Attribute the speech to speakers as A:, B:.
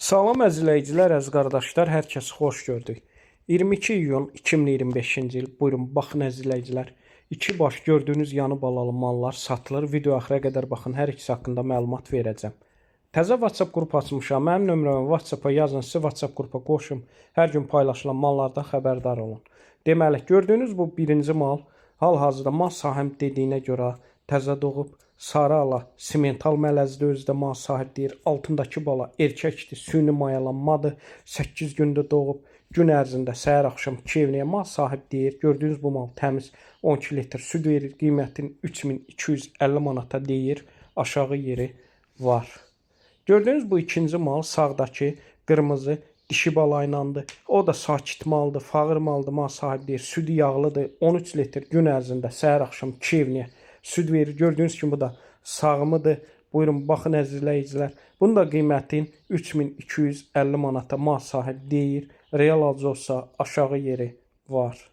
A: Salam əzizləyicilər, əziz qardaşlar, hər kəsi xoş gördük. 22 iyun 2025-ci il. Buyurun, baxın əzizləyicilər. İki baş gördüyünüz yanı balalı mallar satılır. Video axıra qədər baxın, hər ikisi haqqında məlumat verəcəm. Təzə WhatsApp qrupu açmışam. Mənim nömrəmə WhatsApp-a yazın, sizi WhatsApp qrupa qoşum. Hər gün paylaşılan mallardan xəbərdar olun. Deməli, gördüyünüz bu birinci mal hal-hazırda mal sahib dediyinə görə təzə doğub, sarı ala, simental mələzdə özdə mal sahib deyir. Altındakı bala erkəkdir, süni mayalanmadır. 8 gündə doğub, gün ərzində səhər axşam 2 evliyə mal sahib deyir. Gördüyünüz bu mal təmiz 12 litr süd verir. Qiymətin 3250 manata deyir. Aşağı yeri var. Gördüyünüz bu ikinci mal sağdakı qırmızı dişi bala ilandır. O da sakit maldır, fağır maldır, mal sahib deyir. Südü yağlıdır. 13 litr gün ərzində səhər axşam 2 evliyə süd verir. Gördüyünüz kimi bu da sağımıdır. Buyurun, baxın əzizləyicilər. Bunun da qiymətin 3250 manata mal sahib deyir. Real alıcı olsa aşağı yeri var.